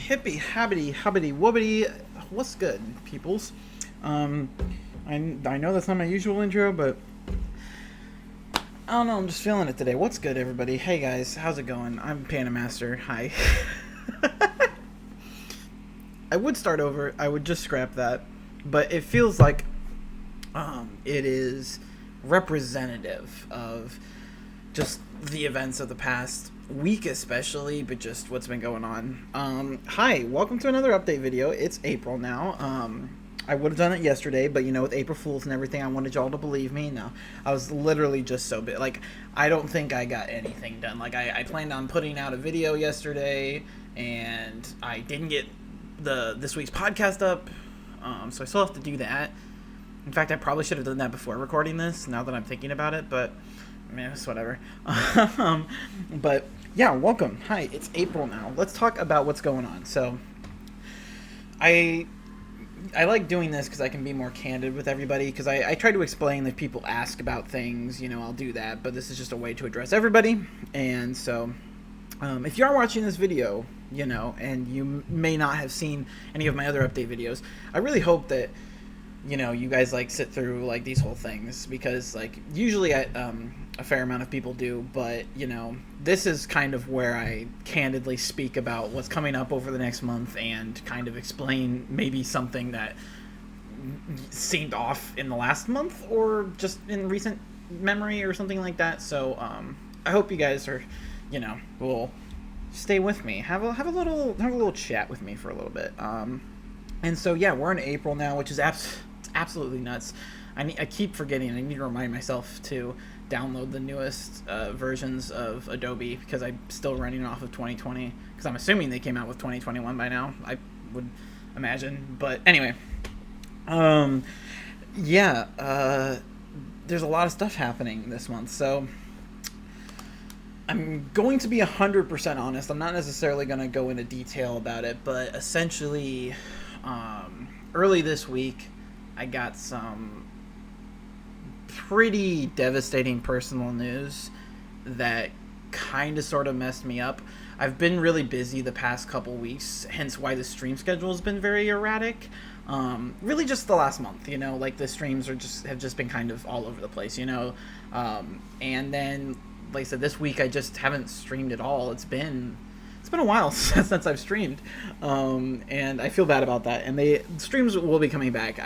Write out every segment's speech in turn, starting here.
Hippie habbity hubbity wubbity. What's good, peoples? Um, I know that's not my usual intro, but I don't know. I'm just feeling it today. What's good, everybody? Hey guys, how's it going? I'm PandaMaster. Hi. I would start over. I would just scrap that, but it feels like it is representative of just the events of the past week, especially, but just what's been going on. Hi, welcome to another update video. It's April now. I would have done it yesterday, but with April Fools and everything, I wanted y'all to believe me. No, I was literally just so big. Like, I don't think I got anything done. Like, I planned on putting out a video yesterday, and I didn't get this week's podcast up, so I still have to do that. In fact, I probably should have done that before recording this, now that I'm thinking about it, but man, it's whatever. But yeah, welcome. Hi, it's April now. Let's talk about what's going on. So I like doing this because I can be more candid with everybody, because I try to explain that people ask about things, I'll do that, but this is just a way to address everybody. And so if you are watching this video, and you may not have seen any of my other update videos, I really hope that you guys sit through these whole things, because usually a fair amount of people do, but this is kind of where I candidly speak about what's coming up over the next month and kind of explain maybe something that seemed off in the last month or just in recent memory or something like that. So I hope you guys are will stay with me, have a little chat with me for a little bit. And so yeah, we're in April now, which is absolutely nuts. I keep forgetting. I need to remind myself to download the newest versions of Adobe, because I'm still running off of 2020, because I'm assuming they came out with 2021 by now, I would imagine. But anyway, yeah, there's a lot of stuff happening this month, so I'm going to be 100% honest. I'm not necessarily going to go into detail about it, but essentially early this week I got some pretty devastating personal news that kind of sort of messed me up. I've been really busy the past couple weeks, hence why the stream schedule has been very erratic. Really just the last month, the streams have just been kind of all over the place, and then like I said, this week I just haven't streamed at all. It's been a while since I've streamed, and I feel bad about that. And the streams will be coming back.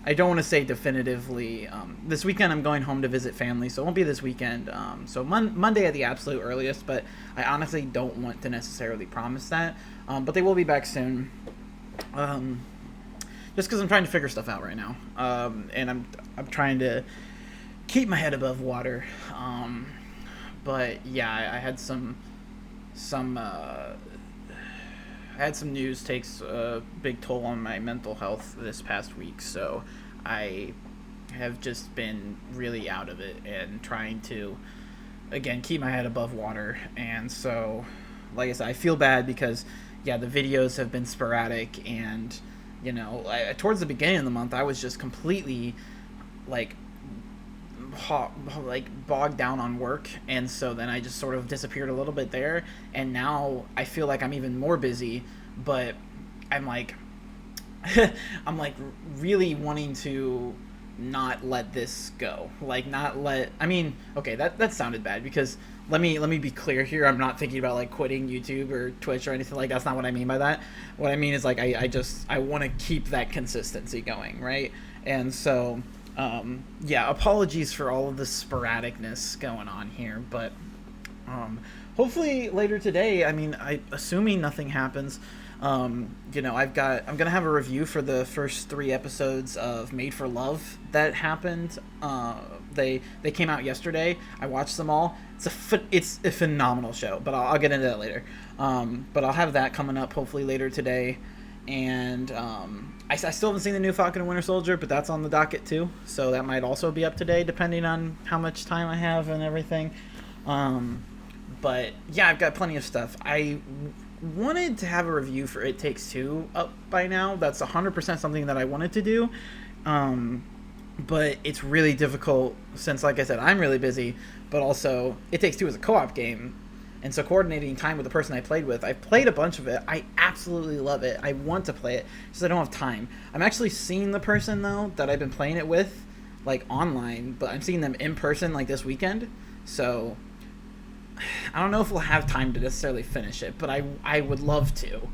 I don't want to say definitively. This weekend I'm going home to visit family, so it won't be this weekend. So Monday at the absolute earliest, but I honestly don't want to necessarily promise that. But they will be back soon. Just because I'm trying to figure stuff out right now, and I'm trying to keep my head above water. But yeah, I had some news takes a big toll on my mental health this past week, so I have just been really out of it and trying to, again, keep my head above water. And so, like I said, I feel bad because, yeah, the videos have been sporadic, and, towards the beginning of the month, I was just completely, bogged down on work, and so then I just sort of disappeared a little bit there, and now I feel like I'm even more busy, but I'm I'm really wanting to not let this go, okay, that sounded bad, because let me be clear here. I'm not thinking about quitting YouTube or Twitch or anything. That's not what I mean by that. What I mean is I want to keep that consistency going, right? And so yeah, apologies for all of the sporadicness going on here, but hopefully later today, assuming nothing happens, I'm gonna have a review for the first 3 episodes of Made for Love that happened. They came out yesterday. I watched them all. It's a phenomenal show, but I'll get into that later. But I'll have that coming up hopefully later today. And I still haven't seen the new Falcon and Winter Soldier, but that's on the docket too, so that might also be up today, depending on how much time I have and everything. But yeah, I've got plenty of stuff. I wanted to have a review for It Takes Two up by now. That's 100% something that I wanted to do, but it's really difficult since, like I said, I'm really busy, but also It Takes Two is a co-op game, And so coordinating time with the person I played with, I've played a bunch of it. I absolutely love it. I want to play it, just I don't have time. I'm actually seeing the person, though, that I've been playing it with, like, online, but I'm seeing them in person, like, this weekend. So I don't know if we'll have time to necessarily finish it, but I would love to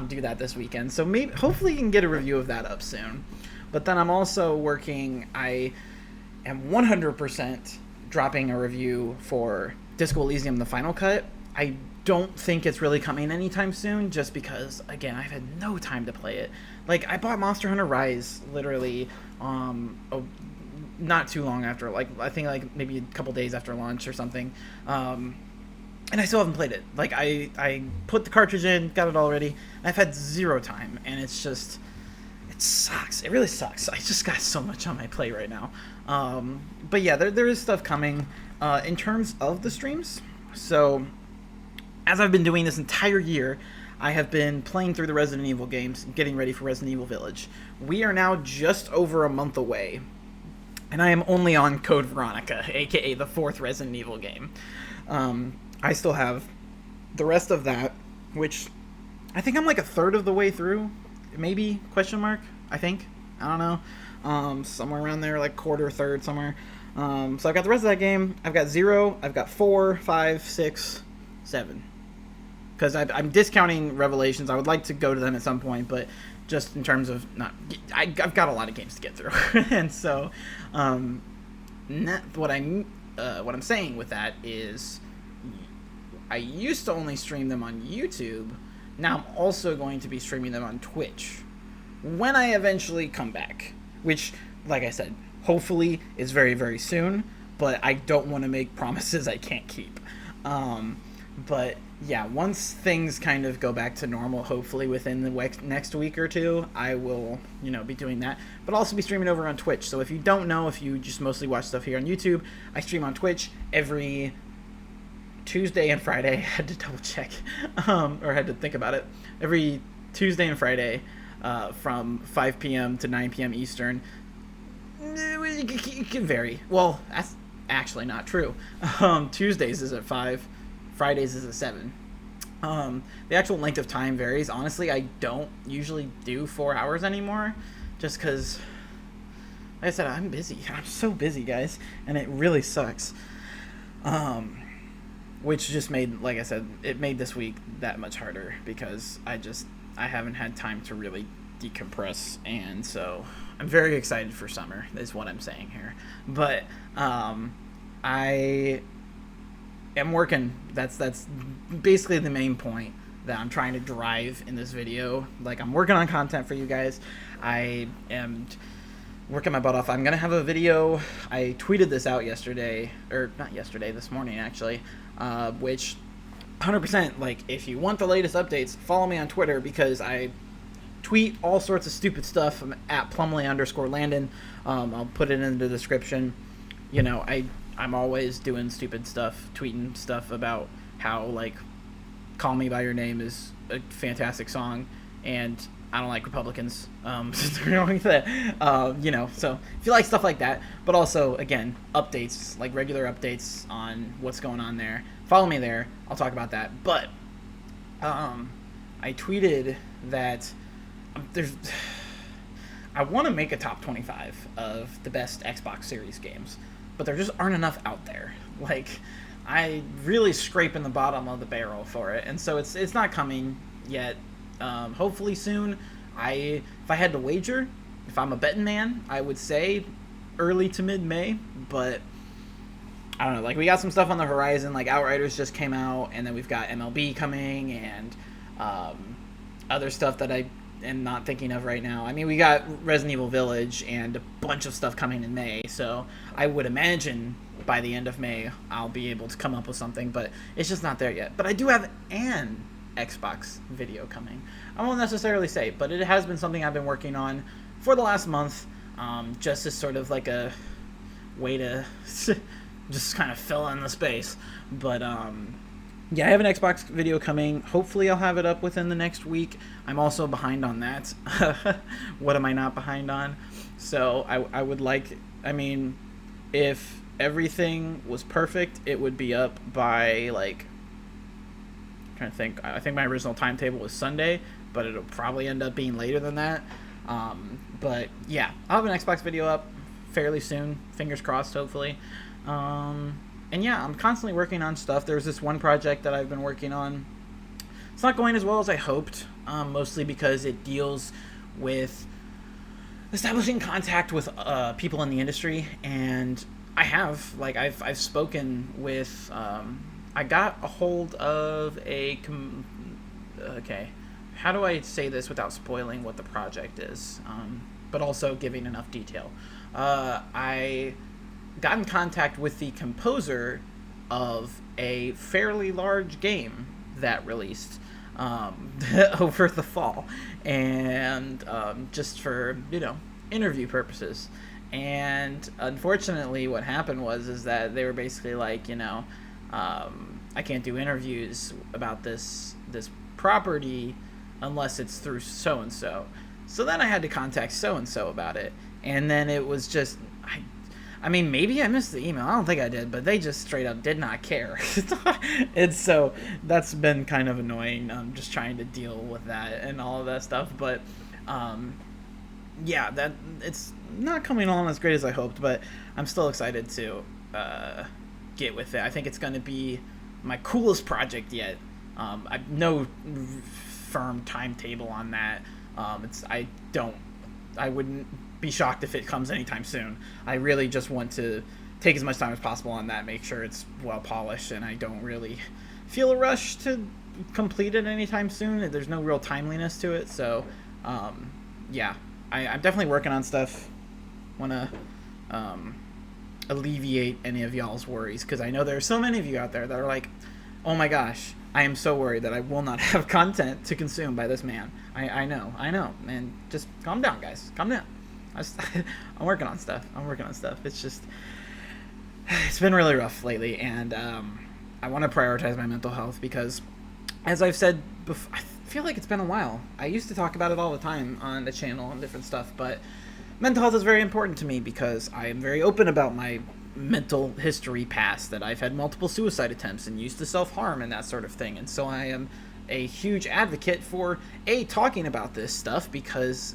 do that this weekend. So maybe, hopefully you can get a review of that up soon. But then I'm also working, I am 100% dropping a review for Disco Elysium, the Final Cut. I don't think it's really coming anytime soon, just because, again, I've had no time to play it. Like, I bought Monster Hunter Rise literally not too long after, like, I think, like, maybe a couple days after launch or something. And I still haven't played it. Like, I put the cartridge in, got it all ready. I've had zero time, and it's just, it sucks. It really sucks. I just got so much on my plate right now. But yeah, there is stuff coming in terms of the streams. So as I've been doing this entire year, I have been playing through the Resident Evil games, getting ready for Resident Evil Village. We are now just over a month away, and I am only on Code Veronica, aka the 4th Resident Evil game. I still have the rest of that, which I think I'm like a third of the way through, maybe, question mark, I think. I don't know. Somewhere around there, like quarter, third, somewhere. So I've got the rest of that game. I've got 0, I've got 4, 5, 6, 7. Because I'm discounting Revelations. I would like to go to them at some point, but just in terms of I've got a lot of games to get through. And so what I'm saying with that is I used to only stream them on YouTube. Now I'm also going to be streaming them on Twitch when I eventually come back, which, like I said, hopefully is very, very soon, but I don't want to make promises I can't keep. But yeah, once things kind of go back to normal, hopefully within the next week or two, I will, be doing that. But I'll also be streaming over on Twitch. So if you don't know, if you just mostly watch stuff here on YouTube, I stream on Twitch every Tuesday and Friday. I had to double check, or had to think about it. Every Tuesday and Friday from 5 p.m. to 9 p.m. Eastern. It can vary. Well, that's actually not true. Tuesdays is at 5. Fridays is at 7. The actual length of time varies. Honestly, I don't usually do 4 hours anymore, just because, like I said, I'm busy. I'm so busy, guys, and it really sucks. Which just made, like I said, it made this week that much harder, because I haven't had time to really decompress, and so I'm very excited for summer, is what I'm saying here. But I am working. That's basically the main point that I'm trying to drive in this video. Like, I'm working on content for you guys. I am working my butt off. I'm gonna have a video. I tweeted this out yesterday, or not yesterday, this morning actually, which 100%, like, if you want the latest updates, follow me on Twitter, because I tweet all sorts of stupid stuff. I'm at Plumley_Landon. I'll put it in the description. I'm always doing stupid stuff, tweeting stuff about how, like, Call Me By Your Name is a fantastic song, and I don't like Republicans. So if you like stuff like that, but also, again, updates, like regular updates on what's going on there, follow me there. I'll talk about that. But I tweeted that I want to make a top 25 of the best Xbox Series games, but there just aren't enough out there. Like, I really scraping the bottom of the barrel for it, and so it's not coming yet. Hopefully soon. If I had to wager, if I'm a betting man, I would say early to mid-May, but I don't know. Like, we got some stuff on the horizon, like Outriders just came out, and then we've got MLB coming, and other stuff that I am not thinking of right now. I mean, we got Resident Evil Village and a bunch of stuff coming in May, so I would imagine by the end of May I'll be able to come up with something, but it's just not there yet. But I do have an Xbox video coming. I won't necessarily say, but it has been something I've been working on for the last month, just as sort of like a way to just kind of fill in the space. But yeah, I have an Xbox video coming. Hopefully I'll have it up within the next week. I'm also behind on that. What am I not behind on? So I would like, I mean, if everything was perfect, it would be up by, like, trying to think. I think my original timetable was Sunday, but it'll probably end up being later than that. But yeah, I'll have an Xbox video up fairly soon. Fingers crossed, hopefully. And yeah, I'm constantly working on stuff. There's this one project that I've been working on. It's not going as well as I hoped, mostly because it deals with establishing contact with people in the industry, and I've spoken with. I got a hold of a. Okay, how do I say this without spoiling what the project is, but also giving enough detail? I got in contact with the composer of a fairly large game that released over the fall, and just for interview purposes. And unfortunately, what happened was that they were basically like, I can't do interviews about this property unless it's through so and so. So then I had to contact so and so about it, and then it was just I mean, maybe I missed the email. I don't think I did, but they just straight up did not care. And so that's been kind of annoying. Just trying to deal with that and all of that stuff. But yeah, that it's not coming on as great as I hoped, but I'm still excited to get with it. I think it's going to be my coolest project yet. I've no firm timetable on that. I wouldn't be shocked if it comes anytime soon. I really just want to take as much time as possible on that, make sure it's well polished, and I don't really feel a rush to complete it anytime soon. There's no real timeliness to it, so yeah, I'm definitely working on stuff. Want to alleviate any of y'all's worries, because I know there are so many of you out there that are like, oh my gosh, I am so worried that I will not have content to consume by this man. I know, and just calm down, guys, calm down. I'm working on stuff. It's just, it's been really rough lately, and I want to prioritize my mental health because, as I've said before, I feel like it's been a while. I used to talk about it all the time on the channel and different stuff, but mental health is very important to me because I am very open about my mental history past, that I've had multiple suicide attempts and used to self-harm and that sort of thing, and so I am a huge advocate for talking about this stuff because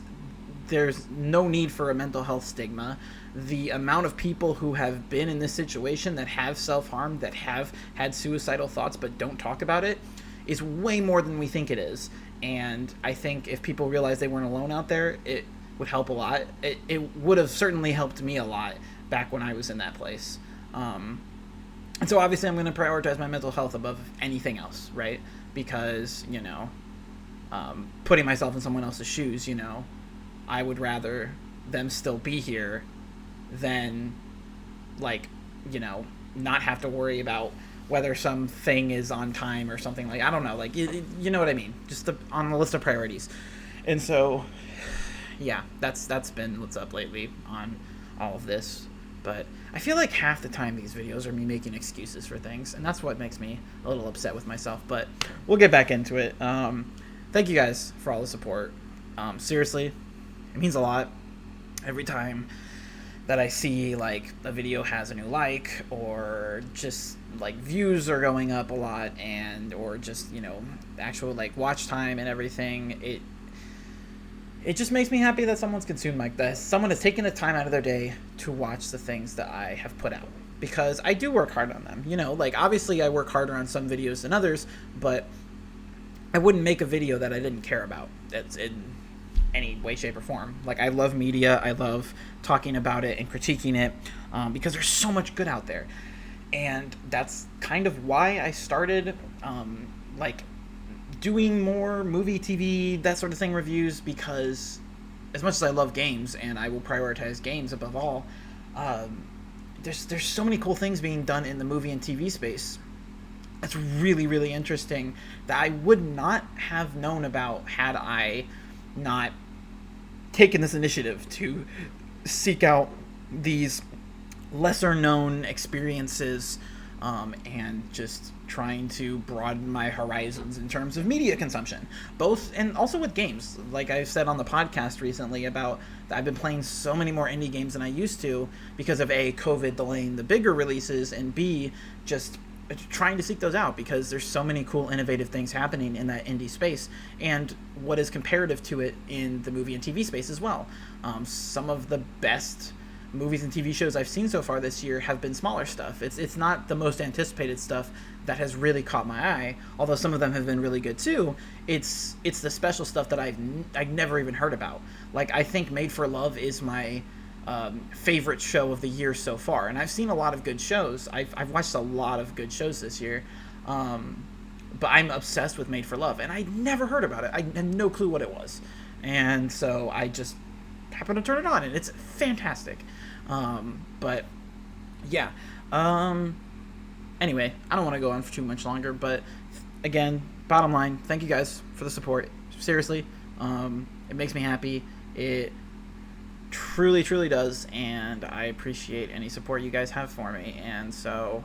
there's no need for a mental health stigma. The amount of people who have been in this situation that have self-harmed, that have had suicidal thoughts but don't talk about it, is way more than we think it is. And I think if people realize they weren't alone out there, it would help a lot. It would have certainly helped me a lot back when I was in that place. And so obviously I'm going to prioritize my mental health above anything else, right? Because, putting myself in someone else's shoes, I would rather them still be here than, not have to worry about whether something is on time or something like, I don't know, you know what I mean? Just on the list of priorities. And so, yeah, that's been what's up lately on all of this. But I feel like half the time these videos are me making excuses for things, and that's what makes me a little upset with myself. But we'll get back into it. Thank you guys for all the support. Seriously, it means a lot. Every time that I see a video has a new or just views are going up a lot, and or just actual watch time and everything, it just makes me happy that someone's consumed like this. Someone has taken the time out of their day to watch the things that I have put out, because I do work hard on them. Obviously I work harder on some videos than others, but I wouldn't make a video that I didn't care about. That's in any way, shape, or form. I love media. I love talking about it and critiquing it, because there's so much good out there. And that's kind of why I started, doing more movie, TV, that sort of thing reviews, because as much as I love games, and I will prioritize games above all, there's so many cool things being done in the movie and TV space. It's really, really interesting that I would not have known about had I not taken this initiative to seek out these lesser known experiences, and just trying to broaden my horizons in terms of media consumption, both and also with games. Like I've said on the podcast recently about I've been playing so many more indie games than I used to because of A, COVID delaying the bigger releases, and B, just trying to seek those out, because there's so many cool, innovative things happening in that indie space, and what is comparative to it in the movie and TV space as well. Some of the best movies and TV shows I've seen so far this year have been smaller stuff. It's not the most anticipated stuff that has really caught my eye, although some of them have been really good too. It's the special stuff that I've never even heard about. Like, I think Made for Love is my favorite show of the year so far, and I've seen a lot of good shows. I've watched a lot of good shows this year, but I'm obsessed with Made for Love, and I never heard about it. I had no clue what it was, and so I just happened to turn it on, and it's fantastic. But yeah, anyway, I don't want to go on for too much longer, but again, bottom line, thank you guys for the support. Seriously, it makes me happy. It truly does, and I appreciate any support you guys have for me. And so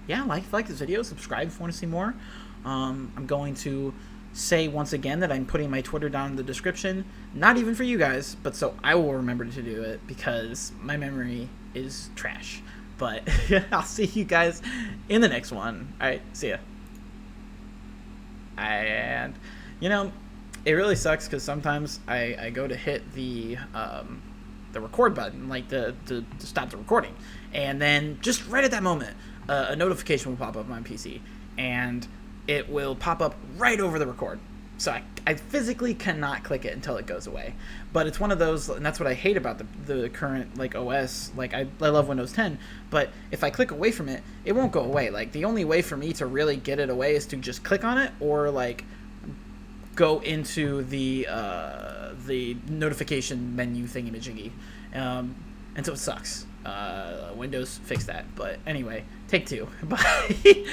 yeah, like this video, subscribe if you want to see more. I'm going to say once again that I'm putting my Twitter down in the description, not even for you guys, but so I will remember to do it, because my memory is trash. But I'll see you guys in the next one. Alright, see ya. And it really sucks, because sometimes I go to hit the record button, like to stop the recording, and then just right at that moment, a notification will pop up on my PC, and it will pop up right over the record. So I physically cannot click it until it goes away. But it's one of those, and that's what I hate about the current OS. I love Windows 10, but if I click away from it, it won't go away. The only way for me to really get it away is to just click on it, or go into the notification menu thingy-majiggy. And so it sucks. Windows fixed that. But anyway, take two. Bye.